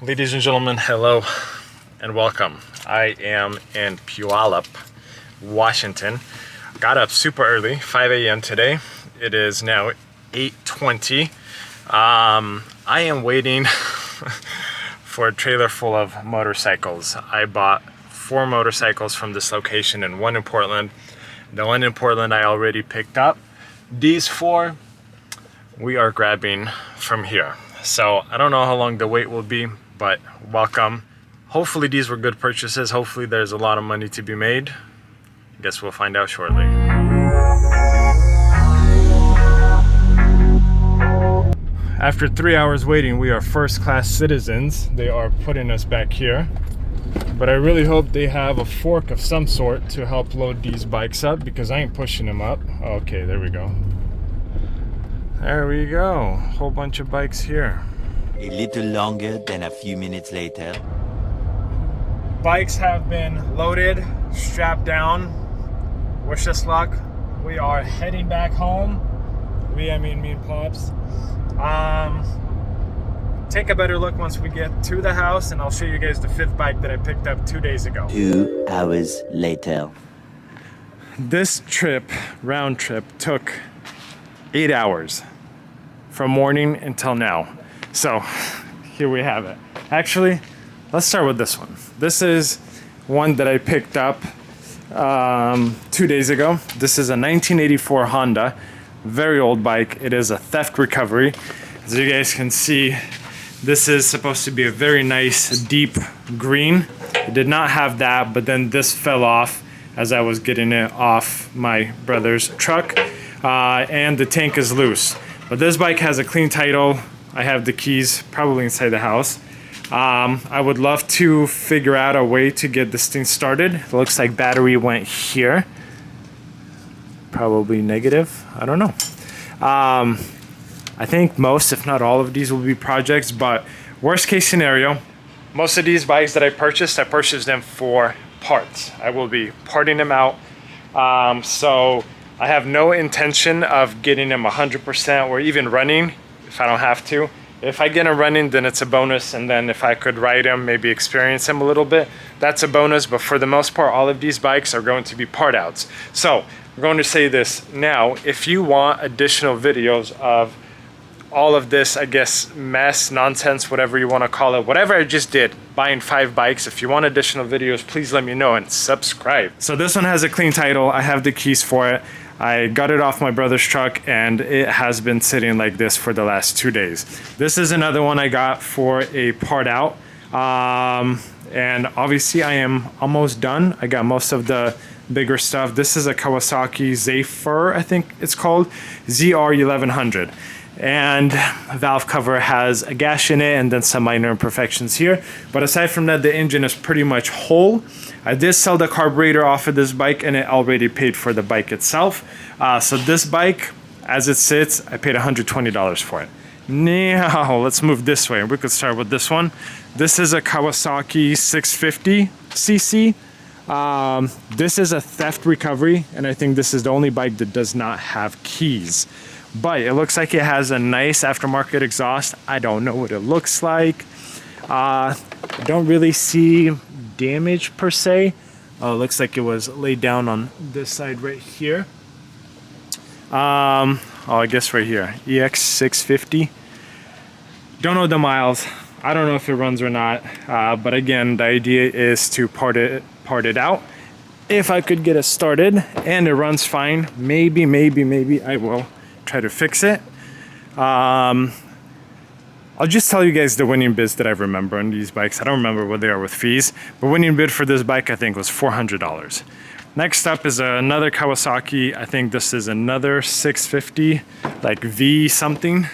Ladies and gentlemen, hello and welcome. I am in Puyallup, Washington. Got up super early, 5 a.m. today. It is now 8:20. I am waiting for a trailer full of motorcycles. I bought 4 motorcycles from this location and 1 in Portland. The one in Portland I already picked up. These 4 we are grabbing from here. So I don't know how long the wait will be, but welcome. Hopefully these were good purchases. Hopefully there's a lot of money to be made. I guess we'll find out shortly. After 3 hours waiting, we are first-class citizens. They are putting us back here. But I really hope they have a fork of some sort to help load these bikes up because I ain't pushing them up. Okay, there we go. There we go. Whole bunch of bikes here. A little longer than a few minutes later. Bikes have been loaded, strapped down. Wish us luck. We are heading back home. Me and Pops. Take a better look once we get to the house, and I'll show you guys the 5th bike that I picked up 2 days ago. 2 hours later. This trip, round trip, took 8 hours from morning until now. So here we have it. Actually, let's start with this one. This is one that I picked up 2 days ago. This is a 1984 Honda, very old bike. It is a theft recovery. As you guys can see, this is supposed to be a very nice deep green. It did not have that, but then this fell off as I was getting it off my brother's truck, and the tank is loose. But this bike has a clean title. I have the keys probably inside the house. I would love to figure out a way to get this thing started. It looks like battery went here. Probably negative, I don't know. I think most, if not all of these will be projects, but worst case scenario, most of these bikes that I purchased them for parts. I will be parting them out. So I have no intention of getting them 100% or even running if I don't have to. If I get them running, then it's a bonus, and then if I could ride them, maybe experience them a little bit, that's a bonus. But for the most part, all of these bikes are going to be part outs. So I'm going to say this now. If you want additional videos of all of this, I guess, mess, nonsense, whatever you want to call it, whatever I just did, buying 5 bikes, if you want additional videos, please let me know and subscribe. So this one has a clean title. I have the keys for it. I got it off my brother's truck, and it has been sitting like this for the last 2 days. This is another one I got for a part out. And obviously I am almost done. I got most of the bigger stuff. This is a Kawasaki Zephyr, I think it's called, ZR1100. And valve cover has a gash in it and then some minor imperfections here. But aside from that, the engine is pretty much whole. I did sell the carburetor off of this bike, and it already paid for the bike itself. So this bike, as it sits, I paid $120 for it. Now, let's move this way. We could start with this one. This is a Kawasaki 650cc. This is a theft recovery, and I think this is the only bike that does not have keys. But it looks like it has a nice aftermarket exhaust. I don't know what it looks like. I don't really see damage per se. Oh, it looks like it was laid down on this side right here. Oh, I guess right here. EX650. Don't know the miles. I don't know if it runs or not. But again, the idea is to part it out. If I could get it started and it runs fine, maybe I will try to fix it. I'll just tell you guys the winning bids that I remember on these bikes. I don't remember what they are with fees, but winning bid for this bike I think was $400. Next up is another Kawasaki. I think this is another 650, like V something,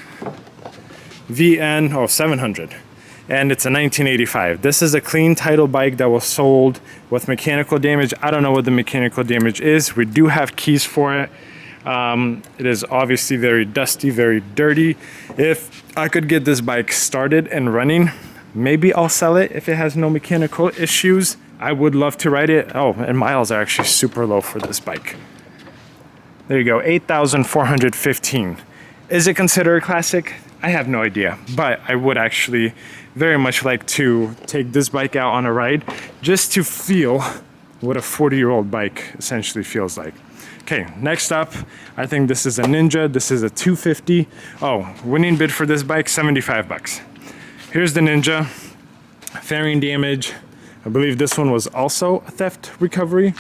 VN, 700. And it's a 1985. This is a clean title bike that was sold with mechanical damage. I don't know what the mechanical damage is. We do have keys for it. It is obviously very dusty, very dirty. If I could get this bike started and running, maybe I'll sell it if it has no mechanical issues. I would love to ride it. Oh, and miles are actually super low for this bike. There you go, 8,415. Is it considered a classic? I have no idea, but I would actually very much like to take this bike out on a ride just to feel what a 40-year-old bike essentially feels like. Okay, next up, I think this is a Ninja. This is a 250. Oh, winning bid for this bike, 75 bucks. Here's the Ninja, fairing damage. I believe this one was also a theft recovery.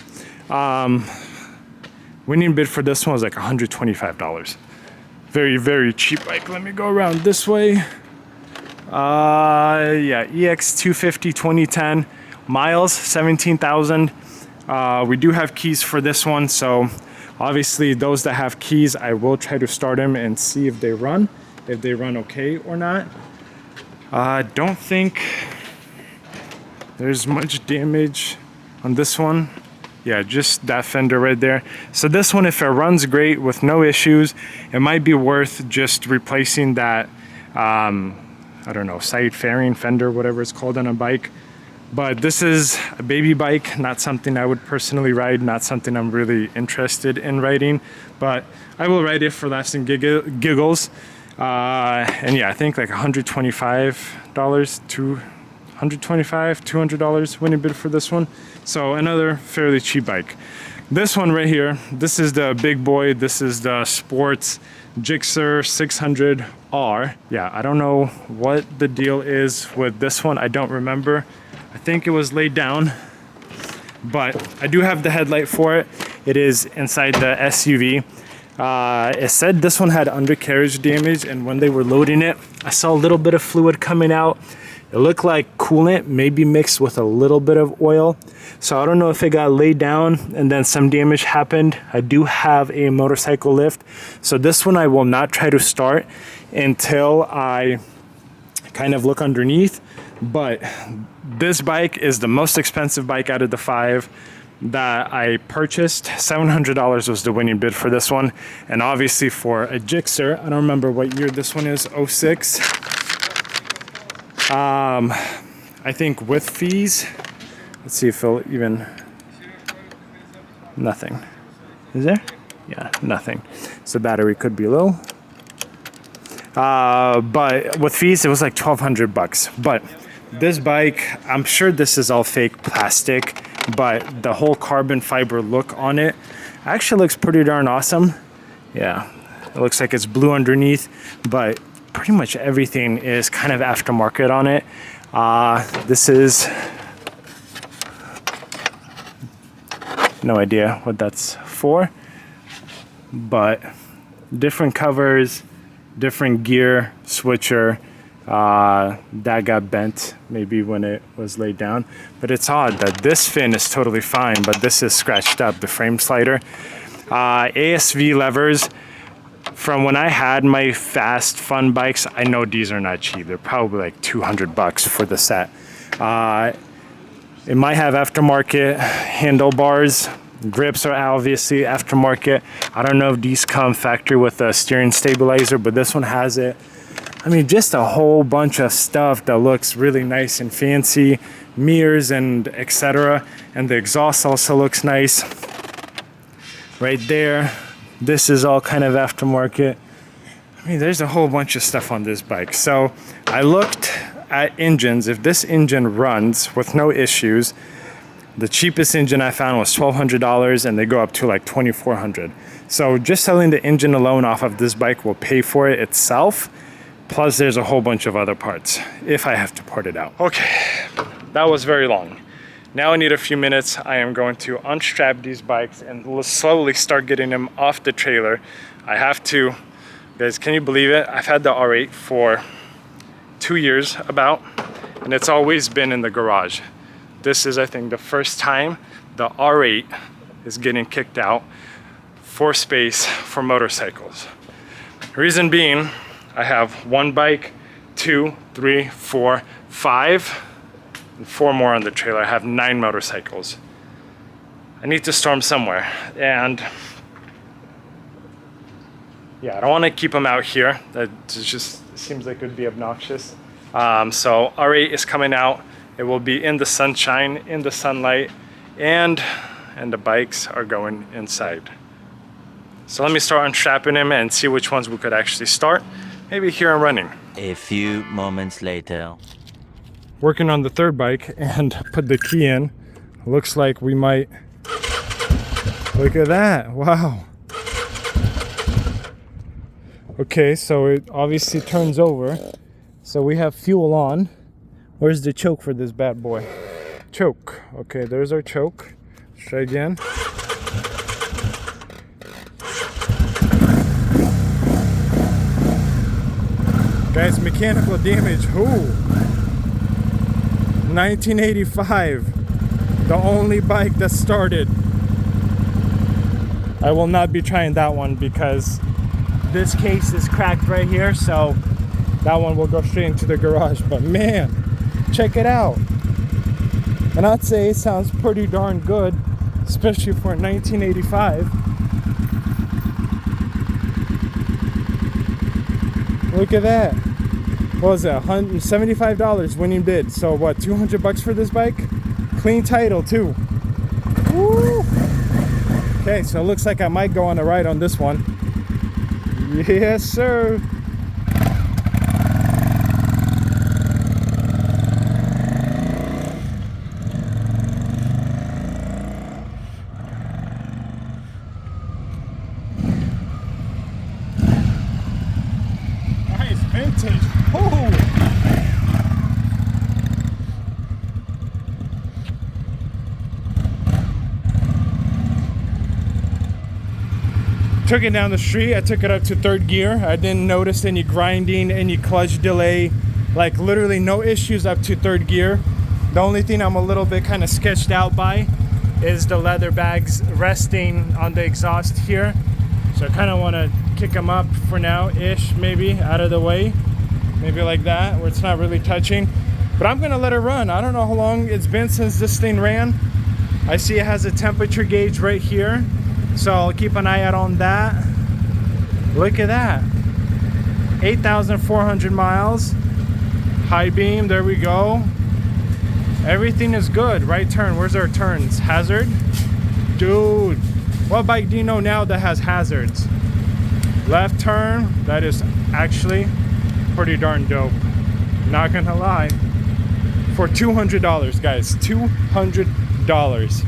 Winning bid for this one was like $125. Very, very cheap bike. Let me go around this way. Yeah, EX250 2010. Miles, 17,000. We do have keys for this one, so obviously those that have keys, I will try to start them and see if they run okay or not. Don't think there's much damage on this one. Yeah, just that fender right there. So this one, if it runs great with no issues, it might be worth just replacing that, I don't know, side fairing fender, whatever it's called on a bike. But this is a baby bike, not something I would personally ride, not something I'm really interested in riding, but I will ride it for laughs and giggles. And yeah, I think like $125 to $200 winning bid for this one. So another fairly cheap bike. This one right here, this is the big boy. This is the Sports Gixxer 600R. Yeah, I don't know what the deal is with this one. I don't remember. I think it was laid down, but I do have the headlight for it. It is inside the SUV. It said this one had undercarriage damage, and when they were loading it, I saw a little bit of fluid coming out. It looked like coolant, maybe mixed with a little bit of oil. So I don't know if it got laid down and then some damage happened. I do have a motorcycle lift. So this one I will not try to start until I kind of look underneath. But this bike is the most expensive bike out of the 5 that I purchased. $700 was the winning bid for this one. And obviously for a Gixxer, I don't remember what year this one is, 06. I think with fees, let's see if it'll even, nothing. Is there? Yeah, nothing. So battery could be low. But with fees, it was like 1,200 bucks. But this bike, I'm sure this is all fake plastic, but the whole carbon fiber look on it actually looks pretty darn awesome. Yeah, it looks like it's blue underneath, but pretty much everything is kind of aftermarket on it. This is no idea what that's for, but different covers, different gear switcher. That got bent maybe when it was laid down, but it's odd that this fin is totally fine, but this is scratched up, the frame slider. ASV levers. From when I had my fast fun bikes, I know these are not cheap. They're probably like 200 bucks for the set. It might have aftermarket handlebars. Grips are obviously aftermarket. I don't know if these come factory with a steering stabilizer, but this one has it. I mean, just a whole bunch of stuff that looks really nice and fancy. Mirrors and etc. And the exhaust also looks nice. Right there. This is all kind of aftermarket. I mean, there's a whole bunch of stuff on this bike. So I looked at engines. If this engine runs with no issues, the cheapest engine I found was $1,200, and they go up to like $2,400. So just selling the engine alone off of this bike will pay for it itself. Plus there's a whole bunch of other parts if I have to part it out. Okay, that was very long. Now I need a few minutes. I am going to unstrap these bikes and slowly start getting them off the trailer. I have to, guys, can you believe it? I've had the R8 for 2 years about, and it's always been in the garage. This is, I think, the first time the R8 is getting kicked out for space for motorcycles. Reason being, I have 1 bike, 2, 3, 4, 5, and 4 more on the trailer. I have 9 motorcycles. I need to store them somewhere, and yeah, I don't want to keep them out here. That just seems like it would be obnoxious. So R8 is coming out. It will be in the sunshine, in the sunlight, and the bikes are going inside. So let me start unstrapping them and see which ones we could actually start, maybe hear him running. A few moments later. Working on the third bike and put the key in. Looks like we might. Look at that. Wow. Okay, so it obviously turns over. So we have fuel on. Where's the choke for this bad boy? Choke. Okay, there's our choke. Let's try again. Guys, mechanical damage. Who? 1985. The only bike that started. I will not be trying that one because this case is cracked right here, so that one will go straight into the garage. But man, check it out. And I'd say it sounds pretty darn good, especially for 1985. Look at that. What was that? $175 winning bid. So what, 200 bucks for this bike? Clean title too. Woo! Okay, so it looks like I might go on a ride on this one. Yes, sir. Nice vintage. Oh! Took it down the street. I took it up to third gear. I didn't notice any grinding, any clutch delay, like literally no issues up to third gear. The only thing I'm a little bit kind of sketched out by is the leather bags resting on the exhaust here. So I kind of want to kick them up for now ish, maybe out of the way, maybe like that where it's not really touching. But I'm gonna let it run. I don't know how long it's been since this thing ran. I see it has a temperature gauge right here, so I'll keep an eye out on that. Look at that. 8,400 miles. High beam, there we go. Everything is good. Right turn, where's our turns? Hazard? Dude, what bike do you know now that has hazards? Left turn, that is actually pretty darn dope. Not gonna lie. For $200, guys, $200.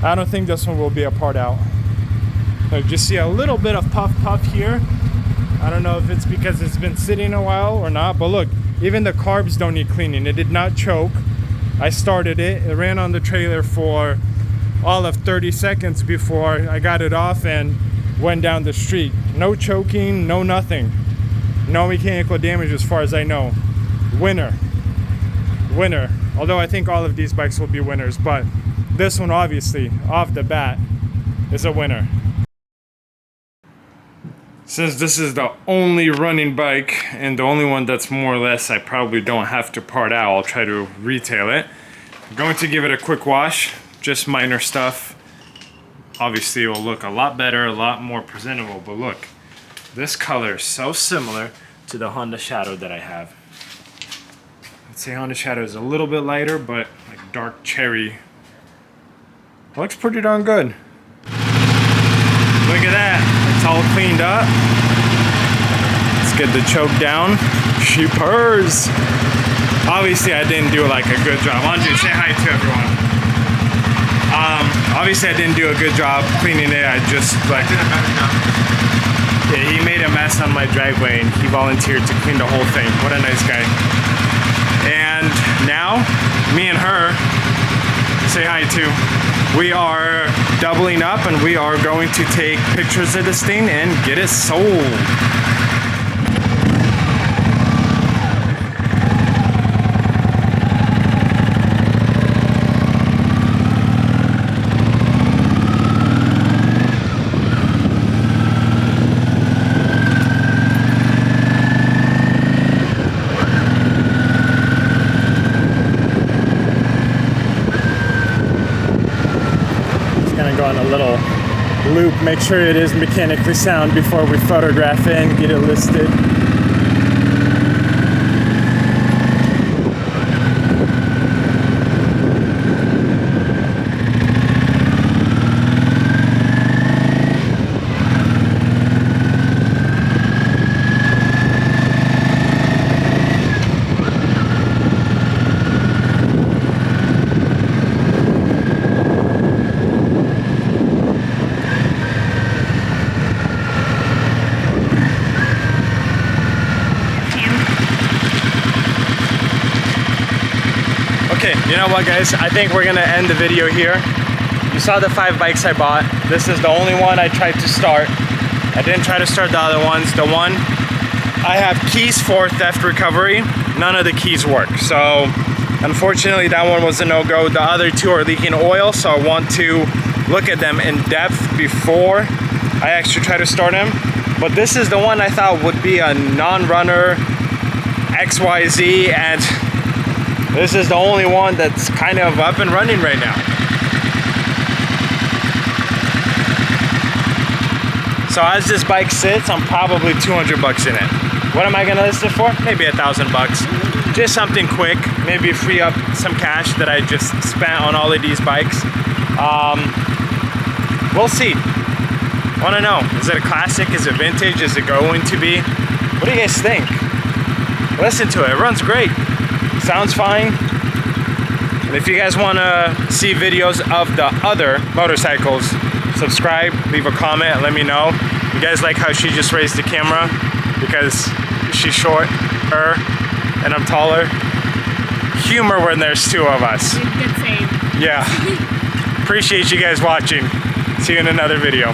I don't think this one will be a part out. I just see a little bit of puff here. I don't know if it's because it's been sitting a while or not, but look, even the carbs don't need cleaning. It did not choke. I started it. It ran on the trailer for all of 30 seconds before I got it off and went down the street. No choking, no nothing. No mechanical damage as far as I know. Winner. Winner. Although I think all of these bikes will be winners, but this one obviously, off the bat, is a winner. Since this is the only running bike and the only one that's more or less I probably don't have to part out, I'll try to retail it. I'm going to give it a quick wash, just minor stuff. Obviously it will look a lot better, a lot more presentable, but look, this color is so similar to the Honda Shadow that I have. I'd say Honda Shadow is a little bit lighter, but like dark cherry. Looks pretty darn good. Look at that, it's all cleaned up. Let's get the choke down. She purrs. Obviously I didn't do like a good job. Andre, say hi to everyone. Obviously I didn't do a good job cleaning it. I just like did a better job. Yeah, he made a mess on my driveway and he volunteered to clean the whole thing. What a nice guy. And now, me and her, say hi too. We are doubling up and we are going to take pictures of this thing and get it sold. Go on a little loop, make sure it is mechanically sound before we photograph it and get it listed. Okay, you know what guys? I think we're gonna end the video here. You saw the 5 bikes I bought. This is the only one I tried to start. I didn't try to start the other ones. The one I have keys for theft recovery. None of the keys work. So unfortunately that one was a no-go. The other 2 are leaking oil, so I want to look at them in depth before I actually try to start them. But this is the one I thought would be a non-runner XYZ, and this is the only one that's kind of up and running right now. So as this bike sits, I'm probably 200 bucks in it. What am I gonna list it for? Maybe $1,000 bucks. Just something quick, maybe free up some cash that I just spent on all of these bikes. We'll see. Wanna know, is it a classic? Is it vintage? Is it going to be? What do you guys think? Listen to it, it runs great. Sounds fine. And if you guys wanna see videos of the other motorcycles, subscribe, leave a comment, and let me know. You guys like how she just raised the camera because she's shorter and I'm taller? Humor when there's 2 of us. Good save. Yeah. Appreciate you guys watching. See you in another video.